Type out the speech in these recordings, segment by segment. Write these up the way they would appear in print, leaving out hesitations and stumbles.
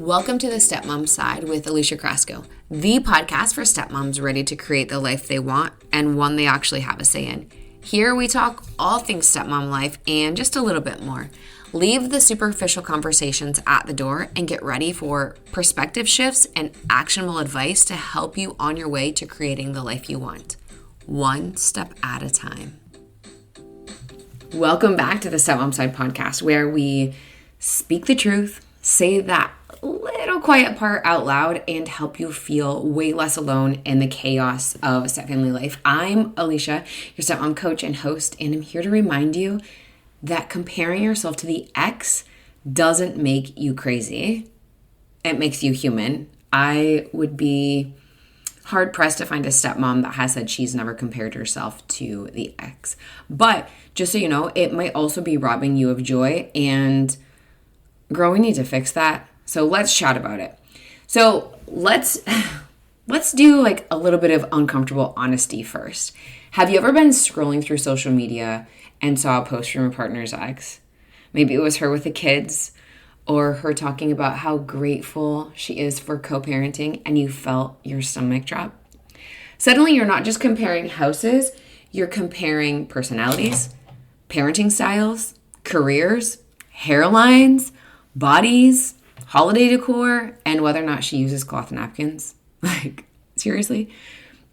Welcome to the Stepmom Side with Alicia, the podcast for stepmoms ready to create the life they want and one they actually have a say in. Here we talk all things stepmom life and just a little bit more. Leave the superficial conversations at the door and get ready for perspective shifts and actionable advice to help you on your way to creating the life you want, one step at a time. Welcome back to the Stepmom Side podcast, where we speak the truth, say that little quiet part out loud, and help you feel way less alone in the chaos of step family life. I'm Alicia, your stepmom coach and host, and I'm here to remind you that comparing yourself to the ex doesn't make you crazy. It makes you human. I would be hard-pressed to find a stepmom that has said she's never compared herself to the ex. But just so you know, it might also be robbing you of joy, and girl, we need to fix that. So let's chat about it. So let's do like a little bit of uncomfortable honesty first. Have you ever been scrolling through social media and saw a post from your partner's ex? Maybe it was her with the kids, or her talking about how grateful she is for co-parenting, and you felt your stomach drop. Suddenly you're not just comparing houses, you're comparing personalities, parenting styles, careers, hairlines, bodies, holiday decor, and whether or not she uses cloth napkins. Like, seriously?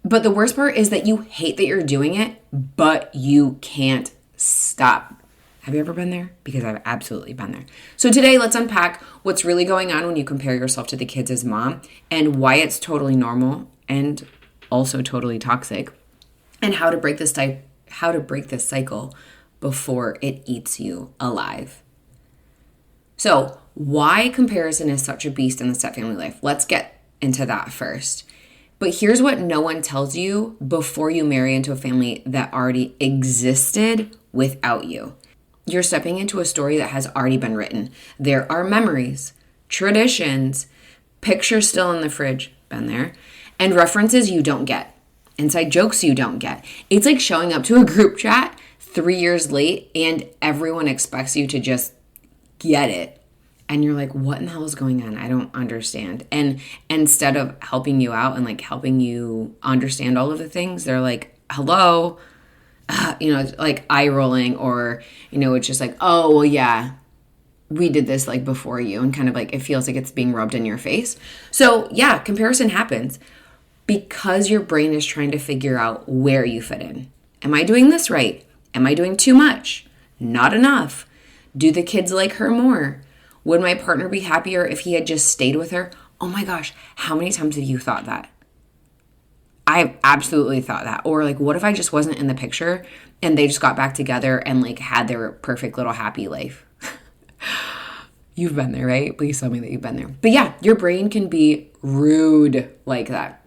But the worst part is that you hate that you're doing it, but you can't stop. Have you ever been there? Because I've absolutely been there. So today, let's unpack what's really going on when you compare yourself to the kids as mom, and why it's totally normal and also totally toxic, and how to break this cycle before it eats you alive. So, why comparison is such a beast in the step-family life? Let's get into that first. But here's what no one tells you before you marry into a family that already existed without you. You're stepping into a story that has already been written. There are memories, traditions, pictures still in the fridge, been there, and references you don't get, inside jokes you don't get. It's like showing up to a group chat 3 years late and everyone expects you to just get it. And you're like, what in the hell is going on? I don't understand. And instead of helping you out and like helping you understand all of the things, they're like, hello, it's like eye rolling, or, it's just like, oh, well, yeah, we did this like before you. And kind of like, it feels like it's being rubbed in your face. So yeah, comparison happens because your brain is trying to figure out where you fit in. Am I doing this right? Am I doing too much? Not enough? Do the kids like her more? Would my partner be happier if he had just stayed with her? Oh my gosh, how many times have you thought that? I've absolutely thought that. Or like, what if I just wasn't in the picture and they just got back together and like had their perfect little happy life? You've been there, right? Please tell me that you've been there. But yeah, your brain can be rude like that.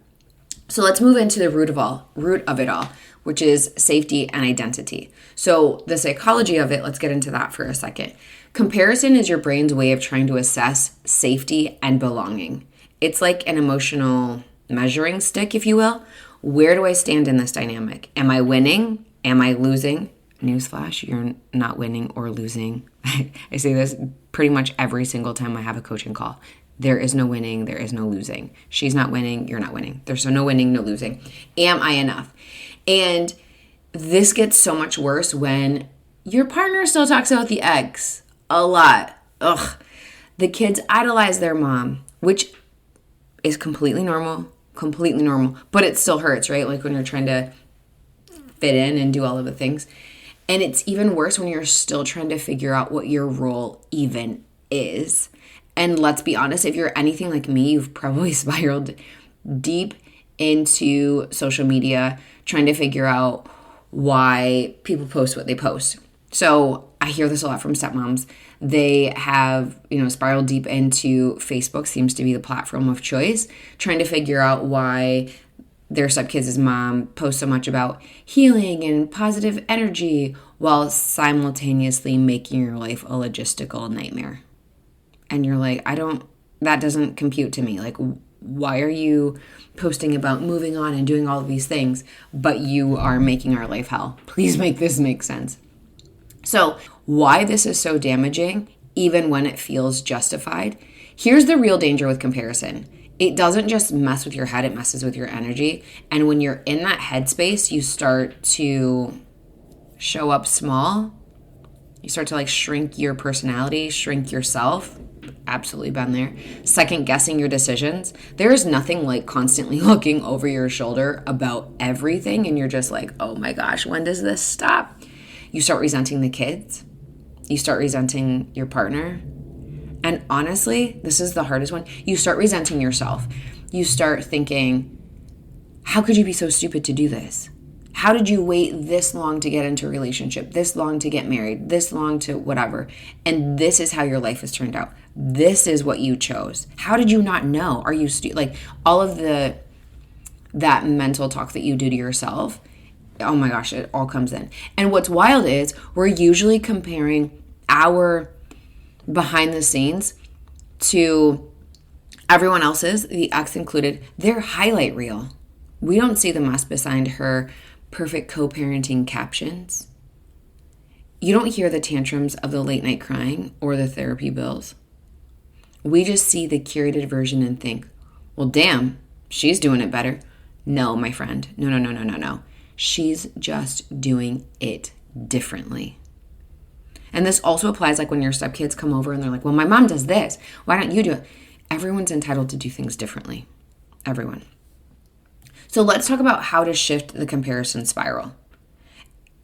So let's move into the root of it all, which is safety and identity. So the psychology of it, let's get into that for a second. Comparison is your brain's way of trying to assess safety and belonging. It's like an emotional measuring stick, if you will. Where do I stand in this dynamic? Am I winning? Am I losing? Newsflash, you're not winning or losing. I say this pretty much every single time I have a coaching call. There is no winning, there is no losing. She's not winning, you're not winning. There's no winning, no losing. Am I enough? And this gets so much worse when your partner still talks about the ex a lot. Ugh. The kids idolize their mom, which is completely normal, but it still hurts, right? Like when you're trying to fit in and do all of the things. And it's even worse when you're still trying to figure out what your role even is. And let's be honest, if you're anything like me, you've probably spiraled deep into social media trying to figure out why people post what they post. So I hear this a lot from stepmoms. They have, spiraled deep into Facebook, seems to be the platform of choice, trying to figure out why their stepkids' mom posts so much about healing and positive energy while simultaneously making your life a logistical nightmare. And you're like, that doesn't compute to me. Like, why are you posting about moving on and doing all of these things, but you are making our life hell? Please make this make sense. So why this is so damaging even when it feels justified. Here's the real danger with comparison. It doesn't just mess with your head, it messes with your energy. And when you're in that headspace, you start to show up small. You start to shrink your personality, shrink yourself. Absolutely been there. Second guessing your decisions. There is nothing like constantly looking over your shoulder about everything. And you're just like, oh my gosh, when does this stop? You start resenting the kids. You start resenting your partner. And honestly, this is the hardest one. You start resenting yourself. You start thinking, how could you be so stupid to do this? How did you wait this long to get into a relationship, this long to get married, this long to whatever? And this is how your life has turned out. This is what you chose. How did you not know? Are you all of that mental talk that you do to yourself? Oh my gosh, it all comes in. And what's wild is we're usually comparing our behind the scenes to everyone else's, the ex included, their highlight reel. We don't see the mess behind her perfect co-parenting captions. You don't hear the tantrums of the late night crying or the therapy bills. We just see the curated version and think, well, damn, she's doing it better. No, my friend. No. She's just doing it differently. And this also applies when your stepkids come over and they're like, well, my mom does this. Why don't you do it? Everyone's entitled to do things differently. Everyone. So let's talk about how to shift the comparison spiral.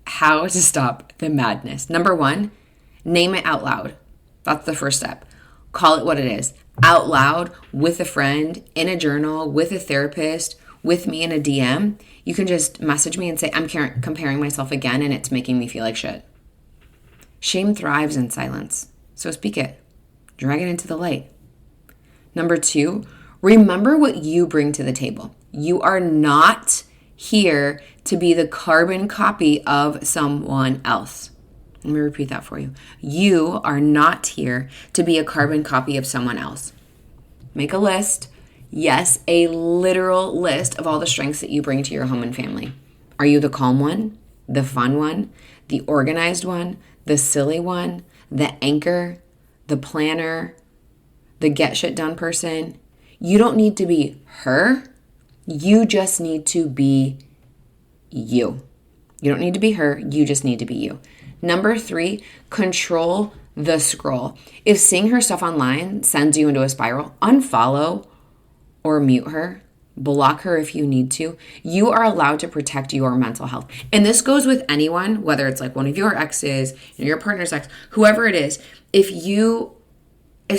How to stop the madness. Number one, name it out loud. That's the first step. Call it what it is. Out loud, with a friend, in a journal, with a therapist, with me in a DM. You can just message me and say, I'm comparing myself again and it's making me feel like shit. Shame thrives in silence. So speak it. Drag it into the light. Number two, remember what you bring to the table. You are not here to be the carbon copy of someone else. Let me repeat that for you. You are not here to be a carbon copy of someone else. Make a list. Yes, a literal list of all the strengths that you bring to your home and family. Are you the calm one, the fun one, the organized one, the silly one, the anchor, the planner, the get shit done person? You don't need to be her. You just need to be you. You don't need to be her. You just need to be you. Number three, control the scroll. If seeing her stuff online sends you into a spiral, unfollow or mute her. Block her if you need to. You are allowed to protect your mental health. And this goes with anyone, whether it's one of your exes, your partner's ex, whoever it is. If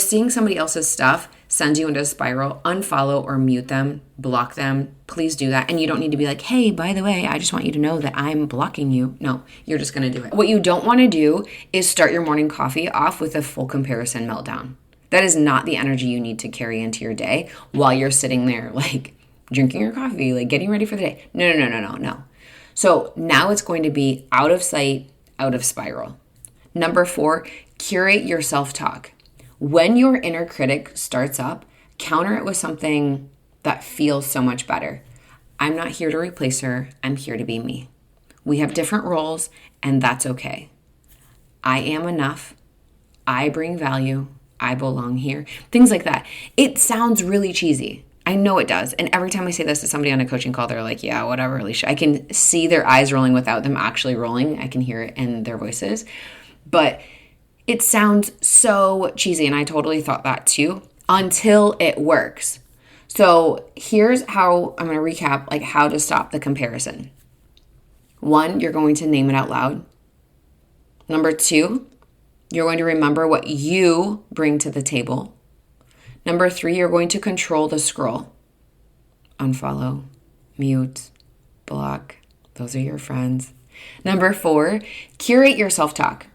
seeing somebody else's stuff sends you into a spiral, unfollow or mute them, block them. Please do that. And you don't need to be like, hey, by the way, I just want you to know that I'm blocking you. No, you're just going to do it. What you don't want to do is start your morning coffee off with a full comparison meltdown. That is not the energy you need to carry into your day while you're sitting there drinking your coffee, getting ready for the day. No. So now it's going to be out of sight, out of spiral. Number four, curate your self-talk. When your inner critic starts up, counter it with something that feels so much better. I'm not here to replace her. I'm here to be me. We have different roles, and that's okay. I am enough. I bring value. I belong here. Things like that. It sounds really cheesy. I know it does. And every time I say this to somebody on a coaching call, they're like, yeah, whatever, Alicia. I can see their eyes rolling without them actually rolling. I can hear it in their voices. But it sounds so cheesy, and I totally thought that too, until it works. So here's how I'm going to recap how to stop the comparison. One, you're going to name it out loud. Number two, you're going to remember what you bring to the table. Number three, you're going to control the scroll. Unfollow, mute, block. Those are your friends. Number four, curate your self-talk.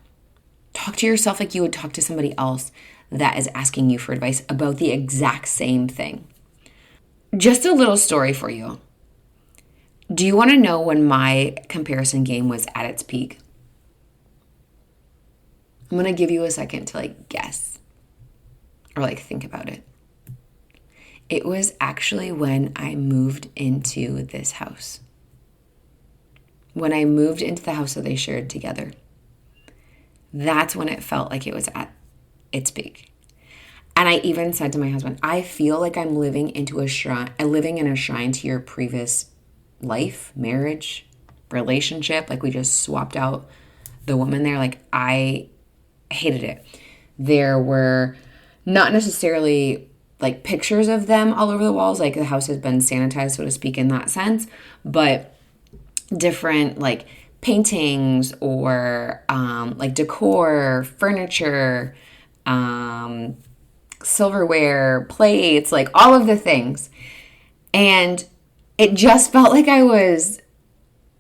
Talk to yourself like you would talk to somebody else that is asking you for advice about the exact same thing. Just a little story for you. Do you want to know when my comparison game was at its peak? I'm going to give you a second to guess or think about it. It was actually when I moved into this house. When I moved into the house that they shared together. That's when it felt like it was at it's big. And I even said to my husband, I feel like I'm living in a shrine to your previous life, marriage, relationship. Like we just swapped out the woman there. Like I hated it. There were not necessarily like pictures of them all over the walls. Like the house has been sanitized, so to speak, in that sense, but different like paintings or like decor, furniture, silverware, plates, like all of the things. And it just felt like I was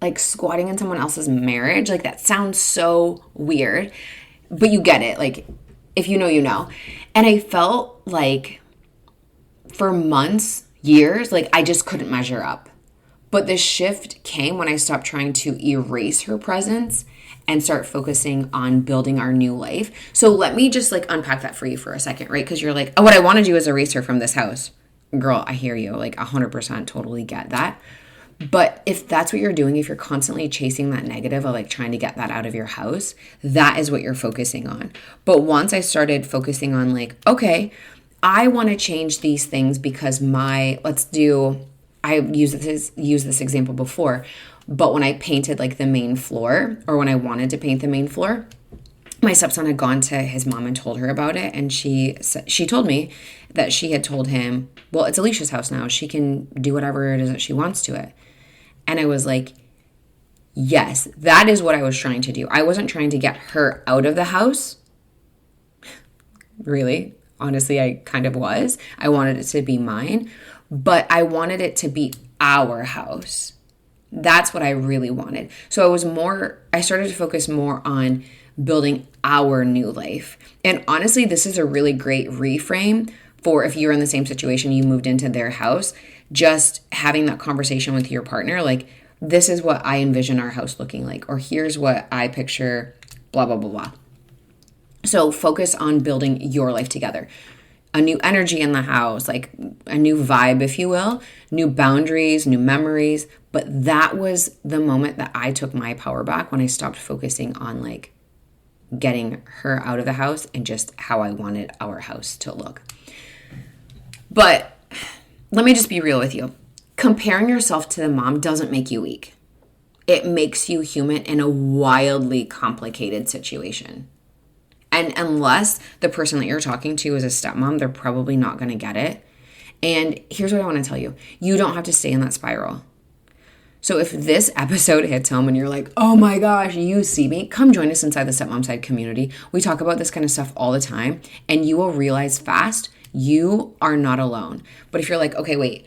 like squatting in someone else's marriage. Like that sounds so weird, but you get it. Like if you know, you know. And I felt like for months, years, like I just couldn't measure up. But the shift came when I stopped trying to erase her presence and start focusing on building our new life. So let me just like unpack that for you for a second, right? Because you're like, oh, what I want to do is erase her from this house. Girl, I hear you. Like 100% totally get that. But if that's what you're doing, if you're constantly chasing that negative of like trying to get that out of your house, that is what you're focusing on. But once I started focusing on like, okay, I want to change these things because I used this example before, but when I painted like the main floor, or when I wanted to paint the main floor, my stepson had gone to his mom and told her about it. And she told me that she had told him, well, it's Alicia's house now. She can do whatever it is that she wants to it. And I was like, yes, that is what I was trying to do. I wasn't trying to get her out of the house. Really, honestly, I kind of was. I wanted it to be mine, but I wanted it to be our house. That's what I really wanted. So I started to focus more on building our new life. And honestly, this is a really great reframe for if you're in the same situation, you moved into their house, just having that conversation with your partner, like, this is what I envision our house looking like, or here's what I picture, blah, blah, blah, blah. So focus on building your life together. A new energy in the house, like a new vibe, if you will, new boundaries, new memories. But that was the moment that I took my power back, when I stopped focusing on like getting her out of the house and just how I wanted our house to look. But let me just be real with you. Comparing yourself to the mom doesn't make you weak. It makes you human in a wildly complicated situation. And unless the person that you're talking to is a stepmom, they're probably not going to get it. And here's what I want to tell you. You don't have to stay in that spiral. So if this episode hits home and you're like, oh my gosh, you see me, come join us inside the Stepmom Side community. We talk about this kind of stuff all the time, and you will realize fast you are not alone. But if you're like, okay, wait,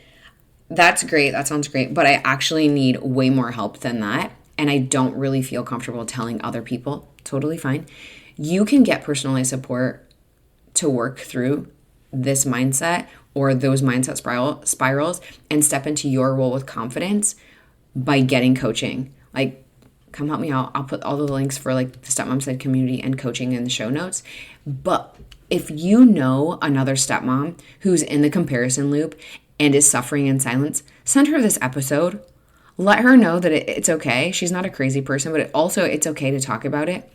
that's great, that sounds great, but I actually need way more help than that, and I don't really feel comfortable telling other people, totally fine. You can get personalized support to work through this mindset or those mindset spirals and step into your role with confidence by getting coaching. Like, come help me out. I'll put all the links for like the Stepmom Side community and coaching in the show notes. But if you know another stepmom who's in the comparison loop and is suffering in silence, send her this episode. Let her know that it's okay. She's not a crazy person, but it's okay to talk about it.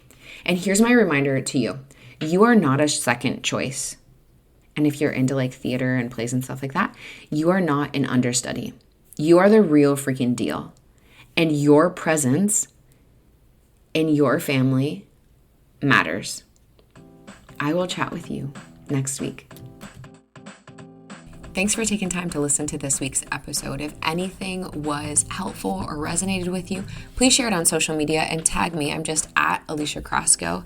And here's my reminder to you. You are not a second choice. And if you're into like theater and plays and stuff like that, you are not an understudy. You are the real freaking deal. And your presence in your family matters. I will chat with you next week. Thanks for taking time to listen to this week's episode. If anything was helpful or resonated with you, please share it on social media and tag me. I'm just at Alicia Crosco.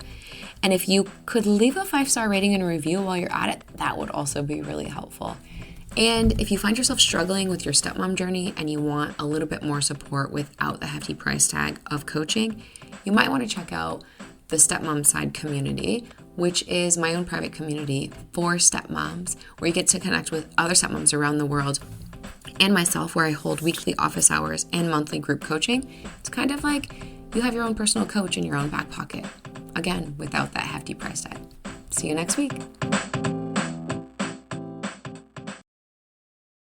And if you could leave a 5-star rating and review while you're at it, that would also be really helpful. And if you find yourself struggling with your stepmom journey and you want a little bit more support without the hefty price tag of coaching, you might want to check out the Stepmom Side community, which is my own private community for stepmoms, where you get to connect with other stepmoms around the world and myself, where I hold weekly office hours and monthly group coaching. It's kind of like you have your own personal coach in your own back pocket. Again, without that hefty price tag. See you next week.